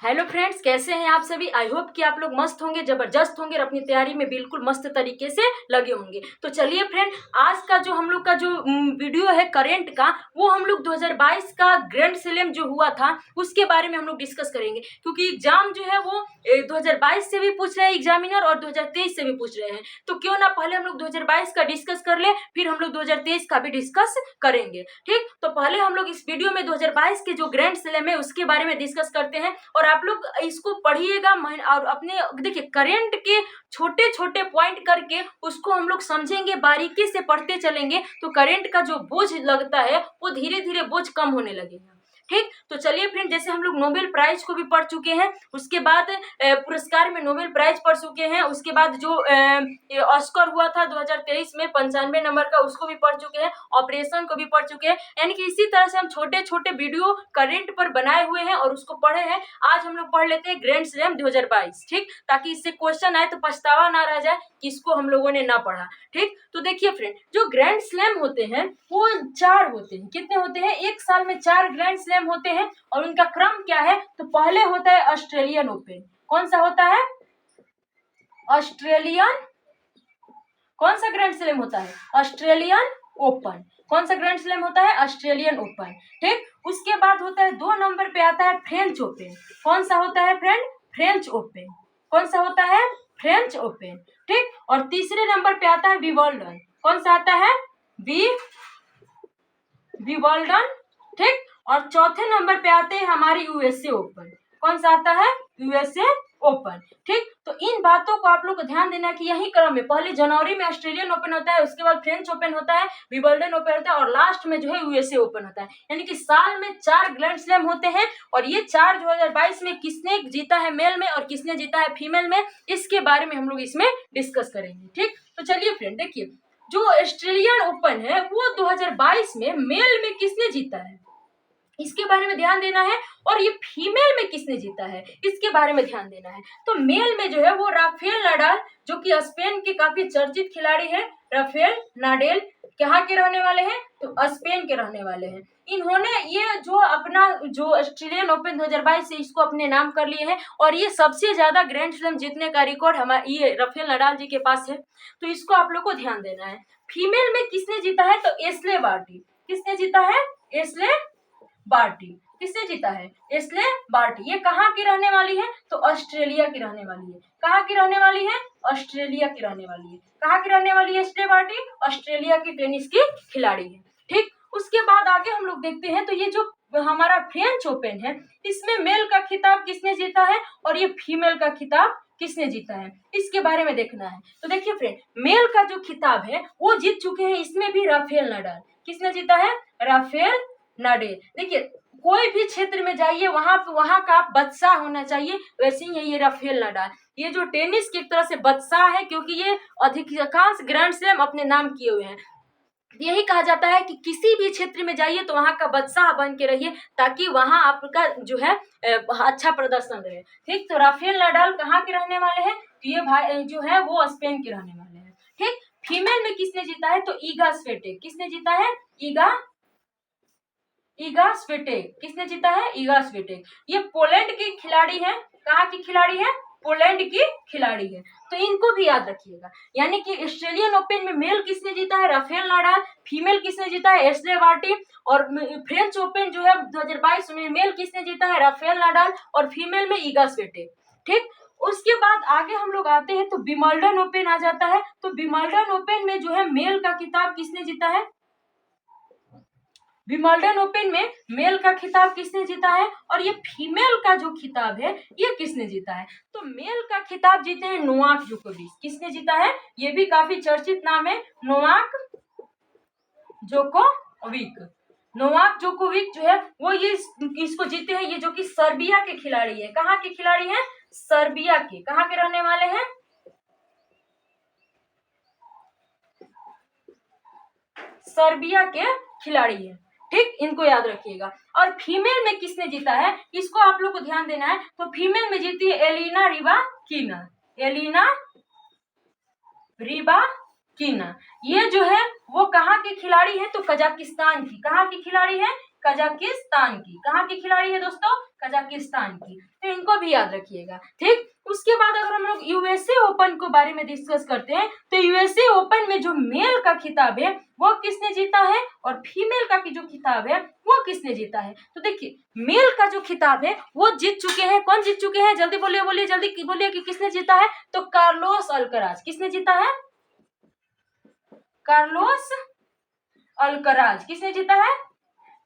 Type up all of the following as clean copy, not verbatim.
Hello friends, कैसे हैं आप सभी। आई होप कि आप लोग मस्त होंगे, जबरदस्त होंगे और अपनी तैयारी में बिल्कुल मस्त तरीके से लगे होंगे। तो चलिए फ्रेंड, आज का जो हम लोग का जो वीडियो है करेंट का, वो हम लोग 2022 का ग्रैंड स्लैम जो हुआ था उसके बारे में हम लोग डिस्कस करेंगे। क्योंकि एग्जाम जो है वो 2022 से भी पूछ रहे हैं एग्जामिनर और 2023 से भी पूछ रहे हैं। तो क्यों ना पहले हम लोग 2022 का डिस्कस कर ले, फिर हम लोग 2023 का भी डिस्कस करेंगे। ठीक, तो पहले हम लोग इस वीडियो में 2022 के जो ग्रैंड स्लैम है उसके बारे में डिस्कस करते हैं। और आप लोग इसको पढ़िएगा और अपने देखिए करेंट के छोटे छोटे पॉइंट करके उसको हम लोग समझेंगे, बारीकी से पढ़ते चलेंगे तो करेंट का जो बोझ लगता है वो धीरे धीरे बोझ कम होने लगेगा। ठीक, तो चलिए फ्रेंड, जैसे हम लोग नोबेल प्राइज को भी पढ़ चुके हैं, उसके बाद पुरस्कार में नोबेल प्राइज पढ़ चुके हैं, उसके बाद जो ऑस्कर हुआ था 2023 में 95 नंबर का, उसको भी पढ़ चुके हैं, ऑपरेशन को भी पढ़ चुके हैं। यानी कि इसी तरह से हम छोटे छोटे वीडियो करेंट पर बनाए हुए हैं और उसको पढ़े हैं। आज हम लोग पढ़ लेते हैं ग्रैंड स्लैम 2022। ठीक, ताकि इससे क्वेश्चन आए तो पछतावा ना रह जाए कि इसको हम लोगों ने ना पढ़ा। ठीक, तो देखिए फ्रेंड, जो ग्रैंड स्लैम होते हैं वो 4 होते हैं। कितने होते हैं? एक साल में 4 ग्रैंड स्लैम होते हैं। और उनका क्रम क्या है? तो पहले होता है ऑस्ट्रेलियन ओपन। कौन सा होता है? ऑस्ट्रेलियन। कौन सा ग्रैंड स्लैम होता है? Australian open. कौन सा ग्रैंड स्लैम होता है? Australian open. ठीक, उसके बाद होता है 2 नंबर पे आता है फ्रेंच ओपन। कौन सा होता है फ्रेंड? French open. कौन सा होता है? French open. ठीक, और तीसरे नंबर पे आता है विंबलडन। कौन सा आता है? विंबलडन। ठीक, और चौथे नंबर पे आते हैं हमारे यूएसए ओपन। कौन सा आता है? USA open. ठीक, तो इन बातों को आप लोग को ध्यान देना कि यही क्रम में पहले जनवरी में ऑस्ट्रेलियन ओपन होता है, उसके बाद फ्रेंच ओपन होता है, विंबलडन ओपन होता है और लास्ट में जो है यूएसए ओपन होता है। यानी कि साल में 4 ग्रैंड स्लैम होते हैं। और ये 4 2022 में किसने जीता है मेल में और किसने जीता है फीमेल में, इसके बारे में हम लोग इसमें डिस्कस करेंगे। ठीक, तो चलिए फ्रेंड, देखिए जो ऑस्ट्रेलियन ओपन है वो 2022 में मेल में किसने जीता है इसके बारे में ध्यान देना है। और ये फीमेल में किसने जीता है इसके बारे में ध्यान देना है। तो मेल में जो है वो राफेल नाडाल, जो कि स्पेन के काफी चर्चित खिलाड़ी हैं। राफेल नाडेल कहाँ के रहने वाले हैं? तो स्पेन के रहने वाले हैं। इन्होंने ये जो अपना जो ऑस्ट्रेलियन ओपन 2022 से इसको अपने नाम कर लिए हैं। और ये सबसे ज्यादा ग्रैंड स्लैम जीतने का रिकॉर्ड हमारे ये राफेल नाडाल जी के पास है। तो इसको आप लोग को ध्यान देना है। फीमेल में किसने जीता है? तो एशले बार्टी। किसने जीता है? Ashleigh Barty. किसने जीता है? Ashleigh Barty. ये कहाँ की रहने वाली है? तो ऑस्ट्रेलिया की रहने वाली है। कहाँ की रहने वाली है? ऑस्ट्रेलिया की रहने वाली है। कहाँ की रहने वाली है एशले बार्टी? ऑस्ट्रेलिया की टेनिस की खिलाड़ी है। ठीक, उसके बाद आगे हम लोग देखते हैं तो ये जो हमारा फ्रेंच ओपन है इसमें मेल का खिताब किसने जीता है और ये फीमेल का खिताब किसने जीता है इसके बारे में देखना है। तो देखिए फ्रेंड, मेल का जो खिताब है वो जीत चुके हैं, इसमें भी राफेल नाडाल। किसने जीता है? राफेल नाडेल। देखिए कोई भी क्षेत्र में जाइए वहां का बादशाह होना चाहिए, वैसे ही है ये राफेल नाडाल। ये जो टेनिस की एक तरह से बादशाह है, क्योंकि ये अधिकांश ग्रैंड स्लैम अपने नाम किए हुए हैं। यही कहा जाता है कि किसी भी क्षेत्र में जाइए तो वहां का बादशाह बन के रहिए, ताकि वहां आपका जो है अच्छा प्रदर्शन रहे। ठीक, तो राफेल नाडाल कहाँ के रहने वाले हैं? तो ये भाई जो है वो स्पेन के रहने वाले हैं। ठीक, फीमेल में किसने जीता है? तो ईगा स्विएटेक। किसने जीता है? ईगा स्विएटेक। किसने जीता है? ईगा स्विएटेक। ये पोलैंड की खिलाड़ी है। कहाँ की खिलाड़ी है? पोलैंड की खिलाड़ी है। तो इनको भी याद रखिएगा। यानी कि ऑस्ट्रेलियन ओपन में मेल किसने जीता है? Rafale Nadal. फीमेल किसने जीता है? Ashleigh Barty. और फ्रेंच ओपन जो है 2022 में मेल किसने जीता है? Rafale Nadal. और फीमेल में ईगा स्विएटेक। ठीक, उसके बाद आगे हम लोग आते हैं तो विंबलडन ओपन आ जाता है। तो विंबलडन ओपन में जो है मेल का खिताब किसने जीता है? विंबलडन ओपन में मेल का खिताब किसने जीता है? और ये फीमेल का जो खिताब है ये किसने जीता है? तो मेल का खिताब जीते हैं नोवाक जोकोविच। किसने जीता है? ये भी काफी चर्चित नाम है, नोवाक जोकोविच। नोवाक जोकोविच जो है वो ये इसको जीते हैं, ये जो कि सर्बिया के खिलाड़ी है। कहाँ के खिलाड़ी है? सर्बिया के। कहाँ के रहने वाले हैं? सर्बिया के खिलाड़ी है। ठीक, इनको याद रखिएगा। और फीमेल में किसने जीता है इसको आप लोग को ध्यान देना है। तो फीमेल में जीती है एलिना रिबाकिना। Elena Rybakina. ये जो है वो कहाँ की खिलाड़ी है? तो कजाकिस्तान की। कहाँ की खिलाड़ी है? कजाकिस्तान की। कहाँ की खिलाड़ी है दोस्तों? कजाकिस्तान की। तो इनको भी याद रखिएगा, ठीक। उसके बाद अगर हम लोग यूएसए ओपन के बारे में डिस्कस करते हैं तो यूएसए ओपन में जो मेल का खिताब है वो किसने जीता है और फीमेल का जो खिताब है वो किसने जीता है। तो देखिए मेल का जो खिताब है वो जीत चुके हैं। कौन जीत चुके हैं? जल्दी बोलिए, बोलिए जल्दी बोलिए कि किसने जीता है। तो कार्लोस अल्कराज। किसने जीता है? Carlos Alcaraz. किसने जीता है?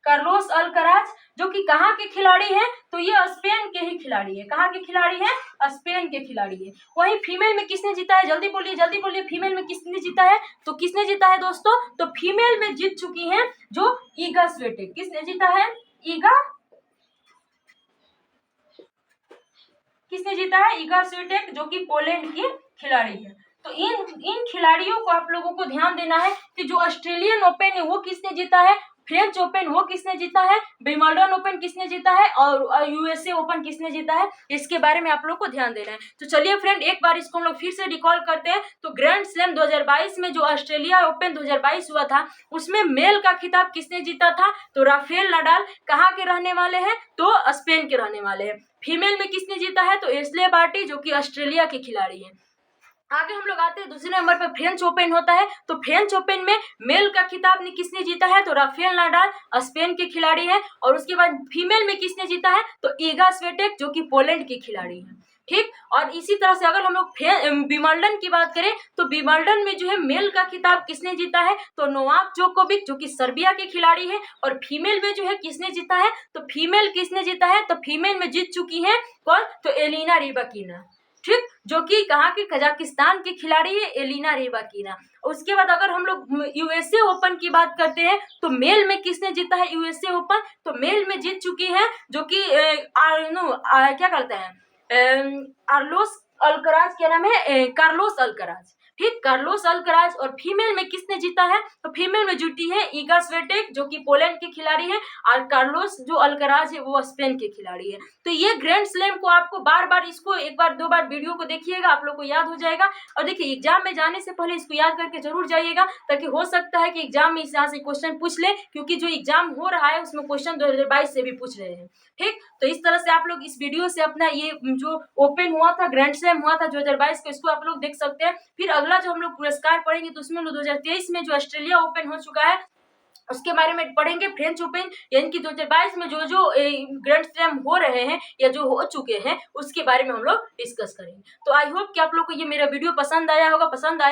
कार्लोस अल्कराज, जो कि कहाँ के खिलाड़ी हैं? तो ये स्पेन के ही खिलाड़ी है। कहाँ के खिलाड़ी हैं? स्पेन के खिलाड़ी है। वहीं फीमेल में किसने जीता है? जल्दी बोलिए, जल्दी बोलिए। फीमेल में किसने जीता है? तो किसने जीता है दोस्तों? तो फीमेल में जीत चुकी हैं जो ईगा स्विएटेक। किसने जीता है? ईगा। किसने जीता है? ईगा स्विएटेक, जो कि पोलैंड की खिलाड़ी है। तो इन खिलाड़ियों को आप लोगों को ध्यान देना है कि जो ऑस्ट्रेलियन ओपन है वो किसने जीता है, फ्रेंच ओपन वो किसने जीता है, विंबलडन ओपन किसने जीता है और यूएसए ओपन किसने जीता है, इसके बारे में आप लोग को ध्यान देना है। तो चलिए फ्रेंड एक बार इसको हम लोग फिर से रिकॉल करते हैं। तो ग्रैंड स्लैम 2022 में जो ऑस्ट्रेलिया ओपन 2022 हुआ था उसमें मेल का खिताब किसने जीता था? तो राफेल नडाल। कहाँ के रहने वाले हैं? तो स्पेन के रहने वाले हैं। फीमेल में किसने जीता है? तो एशले बार्टी, जो कि ऑस्ट्रेलिया की खिलाड़ी है। आगे हम लोग आते हैं दूसरे नंबर पर फ्रेंच ओपन होता है। तो फ्रेंच ओपन में मेल का खिताब ने किसने जीता है? तो राफेल नाडाल स्पेन के खिलाड़ी है। और उसके बाद फीमेल में किसने जीता है? तो ईगा स्विएटेक, जो कि पोलैंड की खिलाड़ी है, ठीक। और इसी तरह से अगर हम लोग विंबलडन की बात करें तो विंबलडन में जो है मेल का खिताब किसने जीता है? तो नोवाक जोकोविच, जो कि सर्बिया के खिलाड़ी है। और फीमेल में जो है किसने जीता है? तो फीमेल किसने जीता है? तो फीमेल में जीत चुकी है कौन? तो एलिना रिबाकिना, ठीक, जो कि कहाँ की? कजाकिस्तान की खिलाड़ी है एलिना रिबाकिना। उसके बाद अगर हम लोग यूएसए ओपन की बात करते हैं तो मेल में किसने जीता है यूएसए ओपन? तो मेल में जीत चुकी है जो कि क्या कहते हैं, कार्लोस अल्कराज। क्या नाम है? कार्लोस अल्कराज, ठीक, कार्लोस अल्कराज। और फीमेल में किसने जीता है? तो फीमेल में जुटी है ईगा स्विएटेक, जो कि पोलैंड की खिलाड़ी है। और कार्लोस जो अल्कराज है वो स्पेन के खिलाड़ी है। तो ये ग्रैंड स्लैम को आपको बार बार इसको एक बार दो बार वीडियो को देखिएगा, आप लोग को याद हो जाएगा। और देखिए एग्जाम में जाने से पहले इसको याद करके जरूर जाइएगा, ताकि हो सकता है कि एग्जाम में इस यहाँ से क्वेश्चन पूछ ले, क्योंकि जो एग्जाम हो रहा है उसमें क्वेश्चन 2022 से भी पूछ रहे हैं, ठीक। तो इस तरह से आप लोग इस वीडियो से अपना ये जो ओपन हुआ था, ग्रैंड स्लैम हुआ था 2022 को, इसको आप लोग देख सकते हैं। फिर अगला जो हम लोग पुरस्कार पढ़ेंगे तो उसमें 2023 में जो ऑस्ट्रेलिया ओपन हो चुका है उसके बारे में पढ़ेंगे। फ्रेंच ओपन यानी कि 2022 में जो जो ग्रैंड स्लैम हो रहे हैं या जो हो चुके हैं उसके बारे में हम लोग डिस्कस करेंगे। तो आई होप कि आप लोग को ये मेरा वीडियो पसंद आया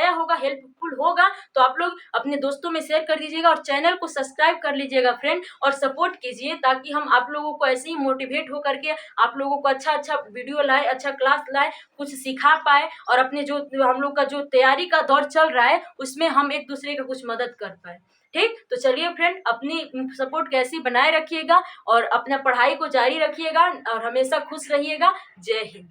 होगा, हेल्पफुल होगा। तो आप लोग अपने दोस्तों में शेयर कर दीजिएगा और चैनल को सब्सक्राइब कर लीजिएगा फ्रेंड, और सपोर्ट कीजिए, ताकि हम आप लोगों को ऐसे ही मोटिवेट हो करके आप लोगों को अच्छा वीडियो लाए, अच्छा क्लास लाए, कुछ सिखा पाए, और अपने जो हम लोग का जो तैयारी का दौर चल रहा है उसमें हम एक दूसरे का कुछ मदद कर पाए, ठीक। तो चलिए फ्रेंड अपनी सपोर्ट कैसी बनाए रखिएगा और अपना पढ़ाई को जारी रखिएगा और हमेशा खुश रहिएगा। जय हिंद।